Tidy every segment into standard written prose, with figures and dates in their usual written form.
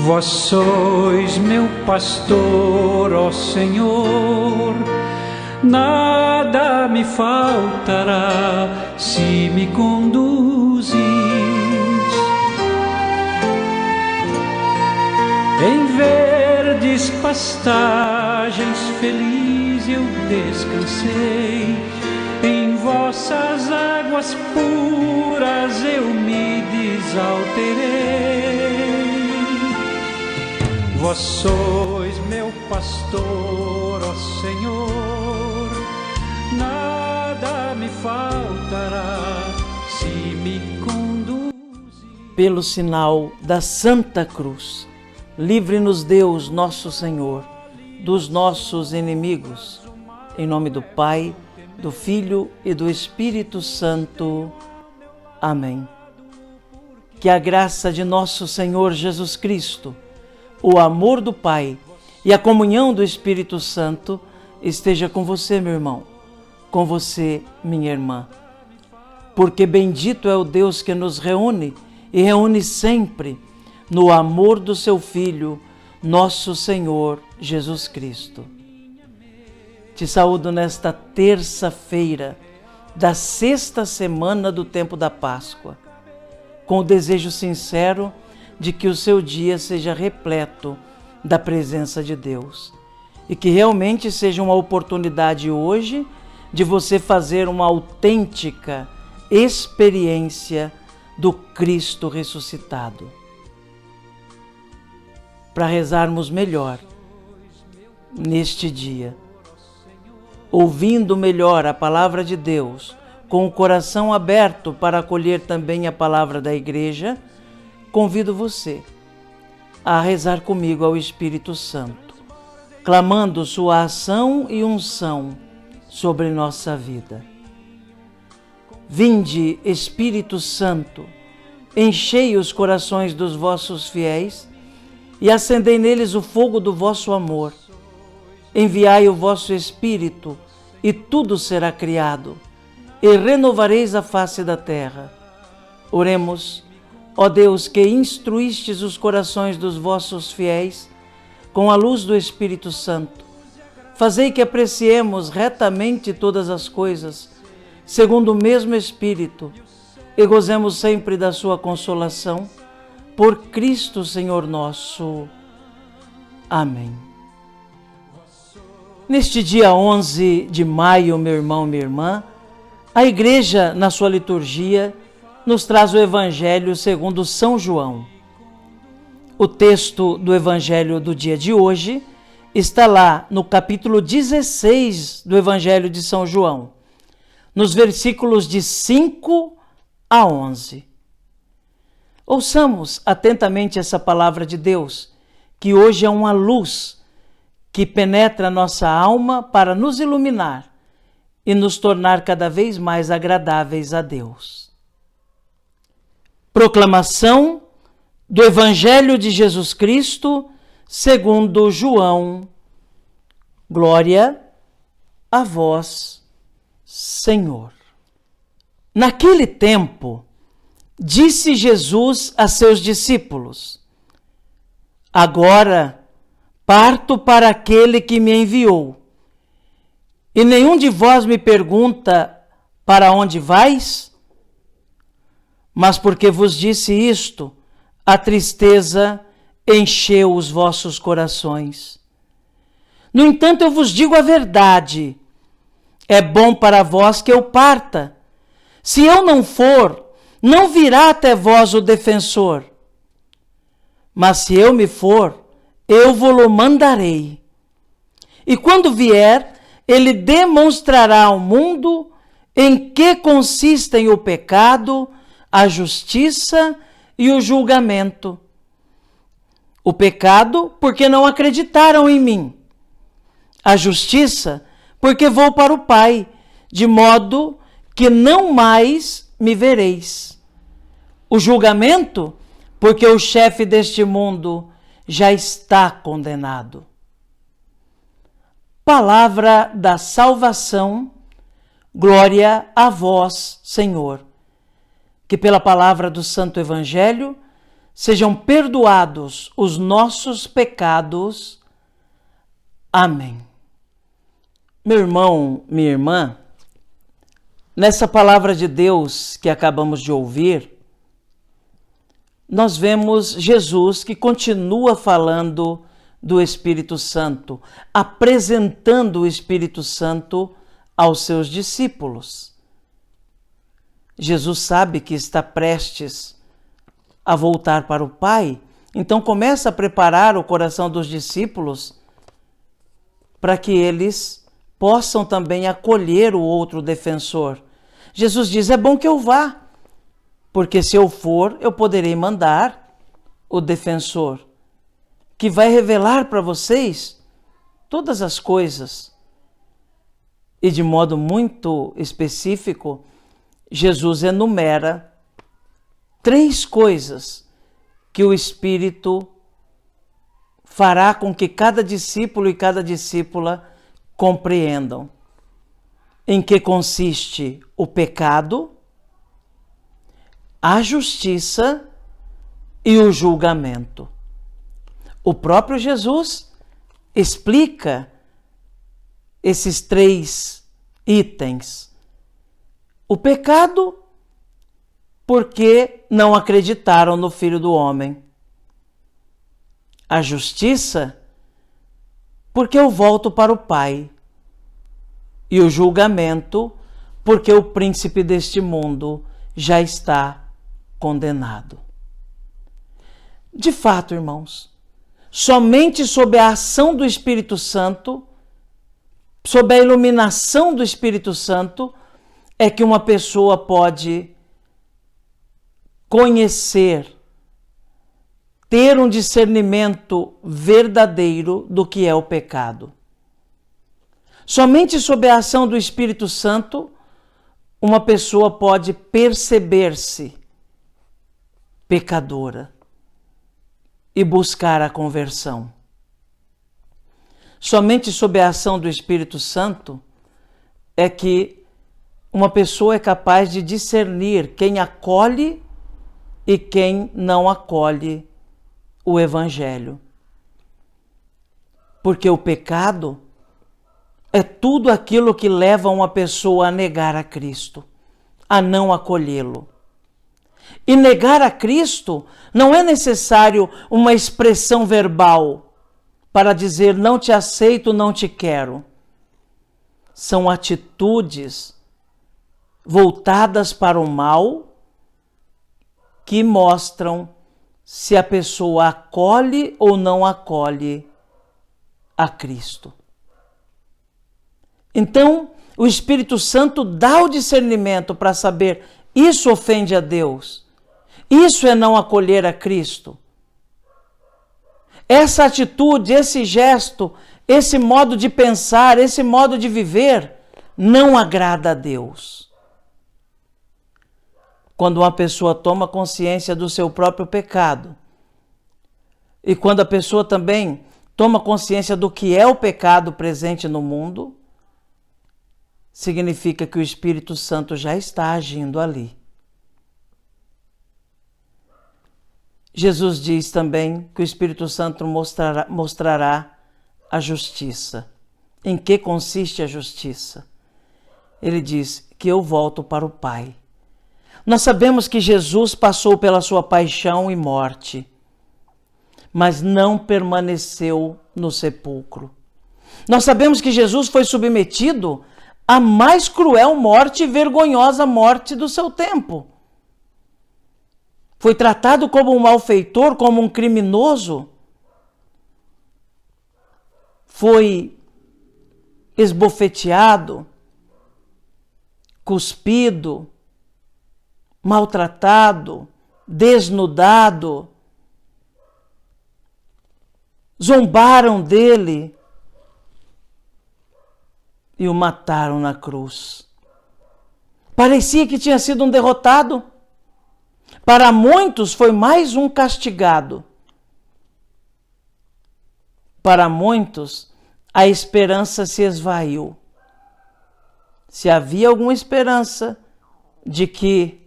Vós sois meu pastor, ó Senhor, nada me faltará se me conduzis. Em verdes pastagens feliz eu descansei, em vossas águas puras eu me desalterei. Vós sois meu pastor, ó Senhor, nada me faltará se me conduzir. Pelo sinal da Santa Cruz, livre-nos Deus, nosso Senhor, dos nossos inimigos. Em nome do Pai, do Filho e do Espírito Santo. Amém. Que a graça de nosso Senhor Jesus Cristo, o amor do Pai e a comunhão do Espírito Santo esteja com você, meu irmão, com você, minha irmã. Porque bendito é o Deus que nos reúne e reúne sempre no amor do seu Filho, nosso Senhor Jesus Cristo. Te saúdo nesta terça-feira da sexta semana do tempo da Páscoa, com o desejo sincero de que o seu dia seja repleto da presença de Deus e que realmente seja uma oportunidade hoje de você fazer uma autêntica experiência do Cristo ressuscitado. Para rezarmos melhor neste dia, ouvindo melhor a palavra de Deus, com o coração aberto para acolher também a palavra da Igreja, convido você a rezar comigo ao Espírito Santo, clamando sua ação e unção sobre nossa vida. Vinde, Espírito Santo, enchei os corações dos vossos fiéis e acendei neles o fogo do vosso amor. Enviai o vosso Espírito e tudo será criado, e renovareis a face da terra. Oremos. Ó Deus, que instruístes os corações dos vossos fiéis com a luz do Espírito Santo, fazei que apreciemos retamente todas as coisas, segundo o mesmo Espírito, e gozemos sempre da sua consolação, por Cristo Senhor nosso. Amém. Neste dia 11 de maio, meu irmão, minha irmã, a Igreja, na sua liturgia, nos traz o Evangelho segundo São João. O texto do Evangelho do dia de hoje está lá no capítulo 16 do Evangelho de São João, nos versículos de 5 a 11. Ouçamos atentamente essa palavra de Deus, que hoje é uma luz que penetra nossa alma para nos iluminar e nos tornar cada vez mais agradáveis a Deus. Proclamação do Evangelho de Jesus Cristo segundo João. Glória a vós, Senhor. Naquele tempo, disse Jesus a seus discípulos: Agora parto para aquele que me enviou, e nenhum de vós me pergunta: para onde vais? Mas porque vos disse isto, a tristeza encheu os vossos corações. No entanto, eu vos digo a verdade: é bom para vós que eu parta. Se eu não for, não virá até vós o defensor. Mas se eu me for, eu vou-lo mandarei. E quando vier, ele demonstrará ao mundo em que consistem o pecado, a justiça e o julgamento. O pecado, porque não acreditaram em mim. A justiça, porque vou para o Pai, de modo que não mais me vereis. O julgamento, porque o chefe deste mundo já está condenado. Palavra da salvação, glória a vós, Senhor. Que pela palavra do Santo Evangelho sejam perdoados os nossos pecados. Amém. Meu irmão, minha irmã, nessa palavra de Deus que acabamos de ouvir, nós vemos Jesus que continua falando do Espírito Santo, apresentando o Espírito Santo aos seus discípulos. Jesus sabe que está prestes a voltar para o Pai, então começa a preparar o coração dos discípulos para que eles possam também acolher o outro defensor. Jesus diz: é bom que eu vá, porque se eu for, eu poderei mandar o defensor, que vai revelar para vocês todas as coisas. E de modo muito específico, Jesus enumera 3 coisas que o Espírito fará com que cada discípulo e cada discípula compreendam. Em que consiste o pecado, a justiça e o julgamento. O próprio Jesus explica esses 3 itens. O pecado, porque não acreditaram no Filho do Homem. A justiça, porque eu volto para o Pai. E o julgamento, porque o príncipe deste mundo já está condenado. De fato, irmãos, somente sob a ação do Espírito Santo, sob a iluminação do Espírito Santo, é que uma pessoa pode conhecer, ter um discernimento verdadeiro do que é o pecado. Somente sob a ação do Espírito Santo, uma pessoa pode perceber-se pecadora e buscar a conversão. Somente sob a ação do Espírito Santo é que uma pessoa é capaz de discernir quem acolhe e quem não acolhe o Evangelho. Porque o pecado é tudo aquilo que leva uma pessoa a negar a Cristo, a não acolhê-lo. E negar a Cristo não é necessário uma expressão verbal para dizer não te aceito, não te quero. São atitudes voltadas para o mal que mostram se a pessoa acolhe ou não acolhe a Cristo. Então, o Espírito Santo dá o discernimento para saber: isso ofende a Deus, isso é não acolher a Cristo. Essa atitude, esse gesto, esse modo de pensar, esse modo de viver não agrada a Deus. Quando uma pessoa toma consciência do seu próprio pecado, e quando a pessoa também toma consciência do que é o pecado presente no mundo, significa que o Espírito Santo já está agindo ali. Jesus diz também que o Espírito Santo mostrará a justiça. Em que consiste a justiça? Ele diz que eu volto para o Pai. Nós sabemos que Jesus passou pela sua paixão e morte, mas não permaneceu no sepulcro. Nós sabemos que Jesus foi submetido à mais cruel morte e vergonhosa morte do seu tempo. Foi tratado como um malfeitor, como um criminoso. Foi esbofeteado, cuspido, maltratado, desnudado. Zombaram dele e o mataram na cruz. Parecia que tinha sido um derrotado. Para muitos foi mais um castigado. Para muitos a esperança se esvaiu. Se havia alguma esperança de que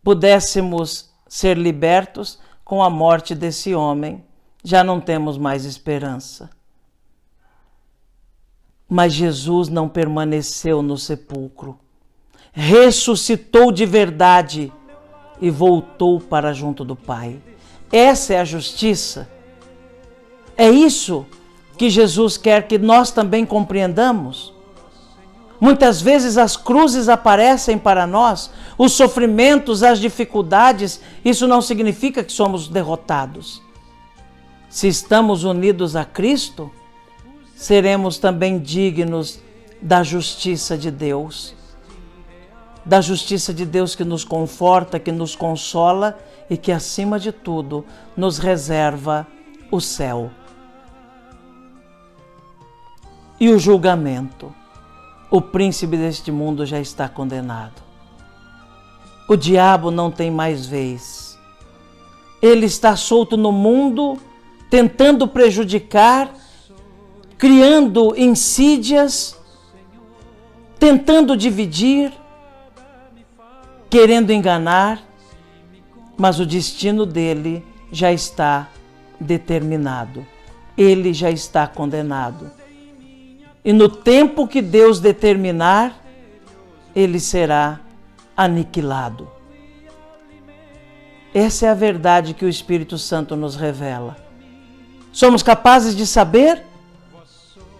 pudéssemos ser libertos com a morte desse homem. Já não temos mais esperança. Mas Jesus não permaneceu no sepulcro. Ressuscitou de verdade e voltou para junto do Pai. Essa é a justiça. É isso que Jesus quer que nós também compreendamos. Muitas vezes as cruzes aparecem para nós, os sofrimentos, as dificuldades, isso não significa que somos derrotados. Se estamos unidos a Cristo, seremos também dignos da justiça de Deus. Da justiça de Deus que nos conforta, que nos consola e que, acima de tudo, nos reserva o céu. E o julgamento. O príncipe deste mundo já está condenado. O diabo não tem mais vez. Ele está solto no mundo, tentando prejudicar, criando insídias, tentando dividir, querendo enganar, mas o destino dele já está determinado. Ele já está condenado. E no tempo que Deus determinar, ele será aniquilado. Essa é a verdade que o Espírito Santo nos revela. Somos capazes de saber?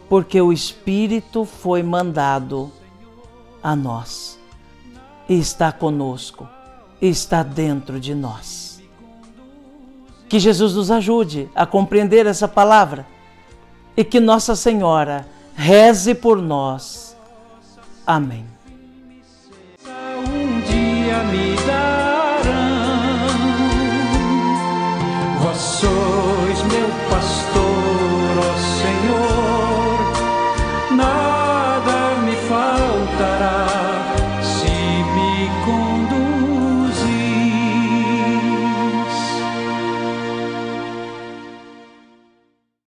Porque o Espírito foi mandado a nós. E está conosco, e está dentro de nós. Que Jesus nos ajude a compreender essa palavra e que Nossa Senhora reze por nós. Amém. Um dia me darão, vós sois meu pastor.